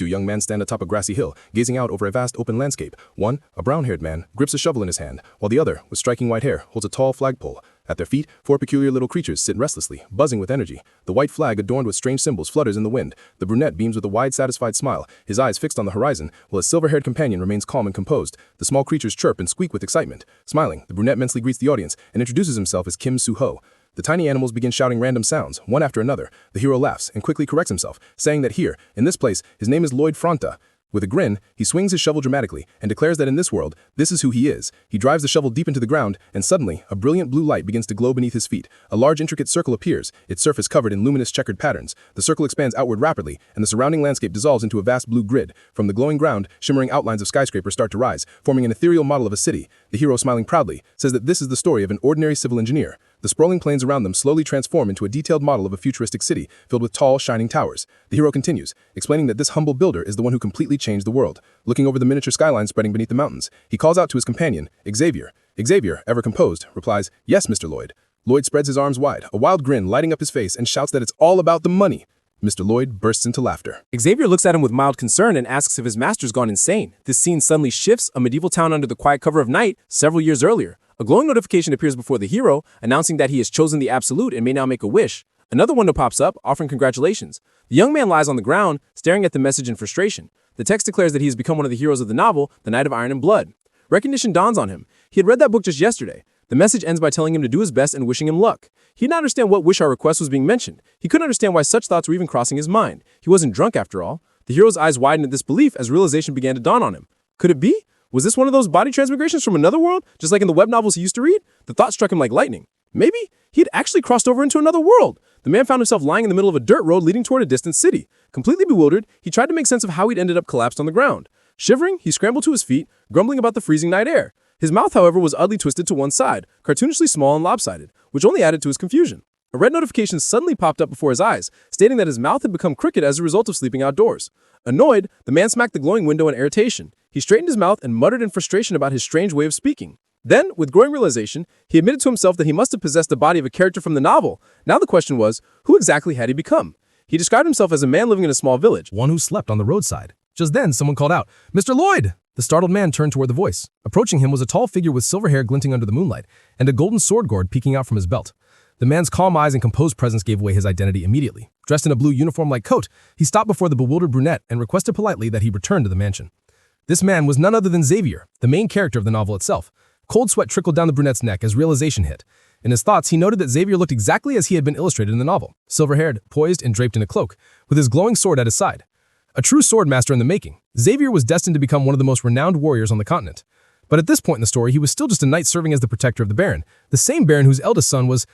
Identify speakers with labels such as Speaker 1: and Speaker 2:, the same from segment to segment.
Speaker 1: Two young men stand atop a grassy hill, gazing out over a vast open landscape. One, a brown-haired man, grips a shovel in his hand, while the other, with striking white hair, holds a tall flagpole. At their feet, four peculiar little creatures sit restlessly, buzzing with energy. The white flag, adorned with strange symbols, flutters in the wind. The brunette beams with a wide, satisfied smile, his eyes fixed on the horizon, while his silver-haired companion remains calm and composed. The small creatures chirp and squeak with excitement. Smiling, the brunette mentally greets the audience and introduces himself as Kim Soo-ho. The tiny animals begin shouting random sounds, one after another. The hero laughs and quickly corrects himself, saying that here, in this place, his name is Lloyd Fronta. With a grin, he swings his shovel dramatically and declares that in this world, this is who he is. He drives the shovel deep into the ground, and suddenly, a brilliant blue light begins to glow beneath his feet. A large intricate circle appears, its surface covered in luminous checkered patterns. The circle expands outward rapidly, and the surrounding landscape dissolves into a vast blue grid. From the glowing ground, shimmering outlines of skyscrapers start to rise, forming an ethereal model of a city. The hero, smiling proudly, says that this is the story of an ordinary civil engineer. The sprawling plains around them slowly transform into a detailed model of a futuristic city, filled with tall, shining towers. The hero continues, explaining that this humble builder is the one who completely changed the world. Looking over the miniature skyline spreading beneath the mountains, he calls out to his companion, Xavier. Xavier, ever composed, replies, "Yes, Mr. Lloyd." Lloyd spreads his arms wide, a wild grin lighting up his face, and shouts that it's all about the money. Mr. Lloyd bursts into laughter.
Speaker 2: Xavier looks at him with mild concern and asks if his master's gone insane. This scene suddenly shifts, a medieval town under the quiet cover of night, several years earlier. A glowing notification appears before the hero, announcing that he has chosen the absolute and may now make a wish. Another window pops up, offering congratulations. The young man lies on the ground, staring at the message in frustration. The text declares that he has become one of the heroes of the novel, The Knight of Iron and Blood. Recognition dawns on him. He had read that book just yesterday. The message ends by telling him to do his best and wishing him luck. He did not understand what wish or request was being mentioned. He couldn't understand why such thoughts were even crossing his mind. He wasn't drunk after all. The hero's eyes widened at disbelief as realization began to dawn on him. Could it be? Was this one of those body transmigrations from another world, just like in the web novels he used to read? The thought struck him like lightning. Maybe he had actually crossed over into another world. The man found himself lying in the middle of a dirt road leading toward a distant city. Completely bewildered, he tried to make sense of how he'd ended up collapsed on the ground. Shivering, he scrambled to his feet, grumbling about the freezing night air. His mouth, however, was oddly twisted to one side, cartoonishly small and lopsided, which only added to his confusion. A red notification suddenly popped up before his eyes, stating that his mouth had become crooked as a result of sleeping outdoors. Annoyed, the man smacked the glowing window in irritation. He straightened his mouth and muttered in frustration about his strange way of speaking. Then, with growing realization, he admitted to himself that he must have possessed the body of a character from the novel. Now the question was, who exactly had he become? He described himself as a man living in a small village,
Speaker 3: one who slept on the roadside. Just then, someone called out, "Mr. Lloyd!" The startled man turned toward the voice. Approaching him was a tall figure with silver hair glinting under the moonlight, and a golden sword gourd peeking out from his belt. The man's calm eyes and composed presence gave away his identity immediately. Dressed in a blue uniform-like coat, he stopped before the bewildered brunette and requested politely that he return to the mansion. This man was none other than Xavier, the main character of the novel itself. Cold sweat trickled down the brunette's neck as realization hit. In his thoughts, he noted that Xavier looked exactly as he had been illustrated in the novel, silver-haired, poised, and draped in a cloak, with his glowing sword at his side. A true sword master in the making, Xavier was destined to become one of the most renowned warriors on the continent. But at this point in the story, he was still just a knight serving as the protector of the Baron, the same Baron whose eldest son was...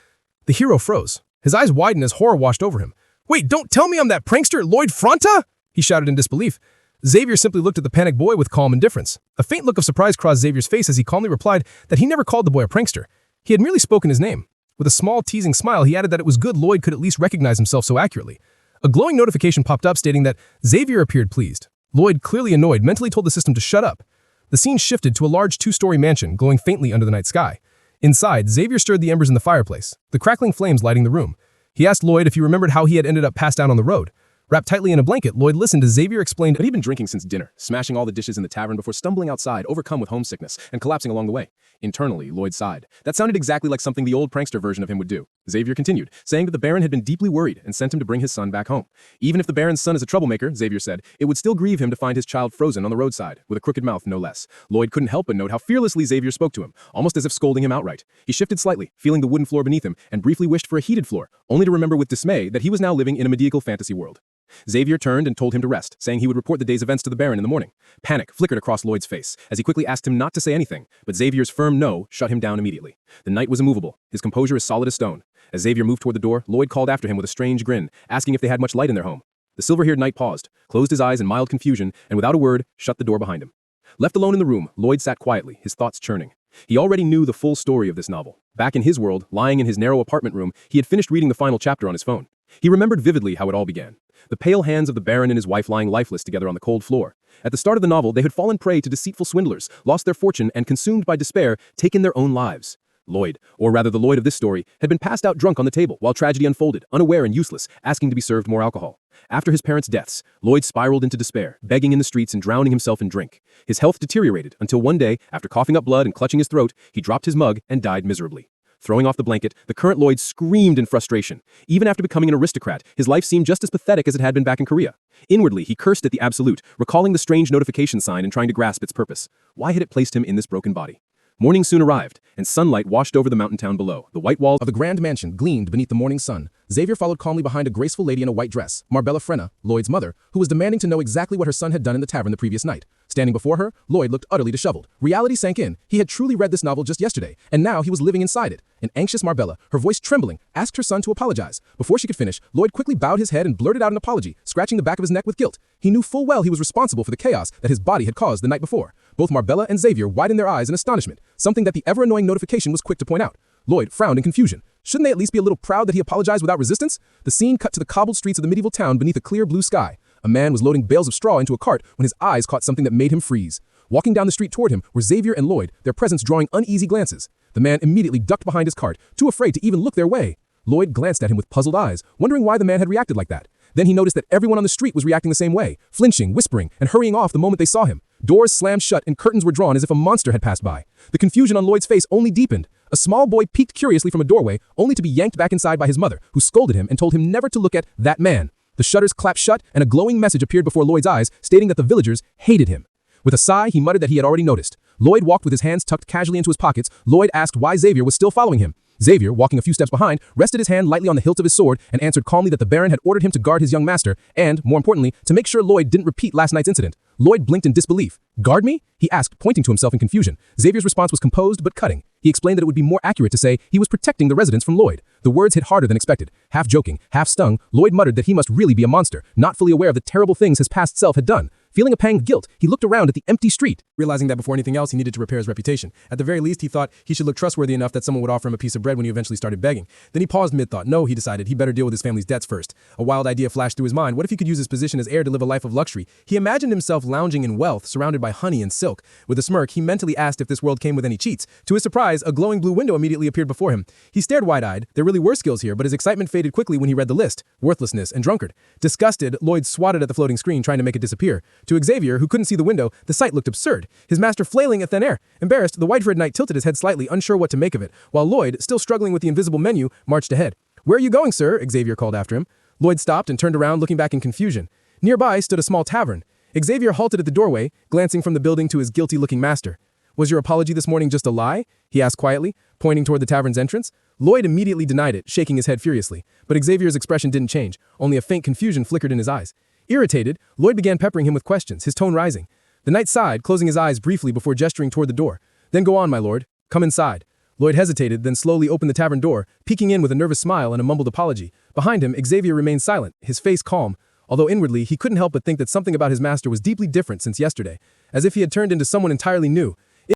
Speaker 3: The hero froze. His eyes widened as horror washed over him. "Wait, don't tell me I'm that prankster, Lloyd Fronta!" he shouted in disbelief. Xavier simply looked at the panicked boy with calm indifference. A faint look of surprise crossed Xavier's face as he calmly replied that he never called the boy a prankster. He had merely spoken his name. With a small, teasing smile, he added that it was good Lloyd could at least recognize himself so accurately. A glowing notification popped up stating that Xavier appeared pleased. Lloyd, clearly annoyed, mentally told the system to shut up. The scene shifted to a large two-story mansion glowing faintly under the night sky. Inside, Xavier stirred the embers in the fireplace, the crackling flames lighting the room. He asked Lloyd if he remembered how he had ended up passed out on the road. Wrapped tightly in a blanket, Lloyd listened as Xavier explained
Speaker 2: that he'd been drinking since dinner, smashing all the dishes in the tavern before stumbling outside, overcome with homesickness, and collapsing along the way. Internally, Lloyd sighed. That sounded exactly like something the old prankster version of him would do. Xavier continued, saying that the Baron had been deeply worried and sent him to bring his son back home. Even if the Baron's son is a troublemaker, Xavier said, it would still grieve him to find his child frozen on the roadside, with a crooked mouth no less. Lloyd couldn't help but note how fearlessly Xavier spoke to him, almost as if scolding him outright. He shifted slightly, feeling the wooden floor beneath him, and briefly wished for a heated floor, only to remember with dismay that he was now living in a medieval fantasy world. Xavier turned and told him to rest, saying he would report the day's events to the Baron in the morning. Panic flickered across Lloyd's face as he quickly asked him not to say anything, but Xavier's firm no shut him down immediately. The knight was immovable, his composure as solid as stone. As Xavier moved toward the door, Lloyd called after him with a strange grin, asking if they had much light in their home. The silver-haired knight paused, closed his eyes in mild confusion, and without a word, shut the door behind him. Left alone in the room, Lloyd sat quietly, his thoughts churning. He already knew the full story of this novel. Back in his world, lying in his narrow apartment room, he had finished reading the final chapter on his phone. He remembered vividly how it all began. The pale hands of the Baron and his wife lying lifeless together on the cold floor. At the start of the novel, they had fallen prey to deceitful swindlers, lost their fortune, and consumed by despair, taken their own lives. Lloyd, or rather the Lloyd of this story, had been passed out drunk on the table while tragedy unfolded, unaware and useless, asking to be served more alcohol. After his parents' deaths, Lloyd spiraled into despair, begging in the streets and drowning himself in drink. His health deteriorated until one day, after coughing up blood and clutching his throat, he dropped his mug and died miserably. Throwing off the blanket, the current Lloyd screamed in frustration. Even after becoming an aristocrat, his life seemed just as pathetic as it had been back in Korea. Inwardly, he cursed at the absolute, recalling the strange notification sign and trying to grasp its purpose. Why had it placed him in this broken body? Morning soon arrived, and sunlight washed over the mountain town below. The white walls
Speaker 1: of the grand mansion gleamed beneath the morning sun. Xavier followed calmly behind a graceful lady in a white dress, Marbella Frenna, Lloyd's mother, who was demanding to know exactly what her son had done in the tavern the previous night. Standing before her, Lloyd looked utterly disheveled. Reality sank in. He had truly read this novel just yesterday, and now he was living inside it. An anxious Marbella, her voice trembling, asked her son to apologize. Before she could finish, Lloyd quickly bowed his head and blurted out an apology, scratching the back of his neck with guilt. He knew full well he was responsible for the chaos that his body had caused the night before. Both Marbella and Xavier widened their eyes in astonishment, something that the ever-annoying notification was quick to point out. Lloyd frowned in confusion. Shouldn't they at least be a little proud that he apologized without resistance? The scene cut to the cobbled streets of the medieval town beneath a clear blue sky. A man was loading bales of straw into a cart when his eyes caught something that made him freeze. Walking down the street toward him were Xavier and Lloyd, their presence drawing uneasy glances. The man immediately ducked behind his cart, too afraid to even look their way. Lloyd glanced at him with puzzled eyes, wondering why the man had reacted like that. Then he noticed that everyone on the street was reacting the same way, flinching, whispering, and hurrying off the moment they saw him. Doors slammed shut and curtains were drawn as if a monster had passed by. The confusion on Lloyd's face only deepened. A small boy peeked curiously from a doorway, only to be yanked back inside by his mother, who scolded him and told him never to look at that man. The shutters clapped shut, and a glowing message appeared before Lloyd's eyes, stating that the villagers hated him. With a sigh, he muttered that he had already noticed. Lloyd walked with his hands tucked casually into his pockets. Lloyd asked why Xavier was still following him. Xavier, walking a few steps behind, rested his hand lightly on the hilt of his sword and answered calmly that the Baron had ordered him to guard his young master and, more importantly, to make sure Lloyd didn't repeat last night's incident. Lloyd blinked in disbelief. "Guard me?" he asked, pointing to himself in confusion. Xavier's response was composed but cutting. He explained that it would be more accurate to say he was protecting the residents from Lloyd. The words hit harder than expected. Half joking, half stung, Lloyd muttered that he must really be a monster, not fully aware of the terrible things his past self had done. Feeling a pang of guilt, he looked around at the empty street, realizing that before anything else, he needed to repair his reputation. At the very least, he thought he should look trustworthy enough that someone would offer him a piece of bread when he eventually started begging. Then he paused mid-thought. No, he decided, he better deal with his family's debts first. A wild idea flashed through his mind. What if he could use his position as heir to live a life of luxury? He imagined himself lounging in wealth, surrounded by honey and silk. With a smirk, he mentally asked if this world came with any cheats. To his surprise, a glowing blue window immediately appeared before him. He stared wide-eyed. There really were skills here, but his excitement faded quickly when he read the list. Worthlessness and drunkard. Disgusted, Lloyd swatted at the floating screen, trying to make it disappear. To Xavier, who couldn't see the window, the sight looked absurd. His master flailing at thin air. Embarrassed, the white-haired knight tilted his head slightly, unsure what to make of it, while Lloyd, still struggling with the invisible menu, marched ahead. "Where are you going, sir?" Xavier called after him. Lloyd stopped and turned around, looking back in confusion. Nearby stood a small tavern. Xavier halted at the doorway, glancing from the building to his guilty-looking master. "Was your apology this morning just a lie?" he asked quietly, pointing toward the tavern's entrance. Lloyd immediately denied it, shaking his head furiously. But Xavier's expression didn't change. Only a faint confusion flickered in his eyes. Irritated, Lloyd began peppering him with questions, his tone rising. The knight sighed, closing his eyes briefly before gesturing toward the door. "Then go on, my lord. Come inside." Lloyd hesitated, then slowly opened the tavern door, peeking in with a nervous smile and a mumbled apology. Behind him, Xavier remained silent, his face calm, although inwardly he couldn't help but think that something about his master was deeply different since yesterday, as if he had turned into someone entirely new.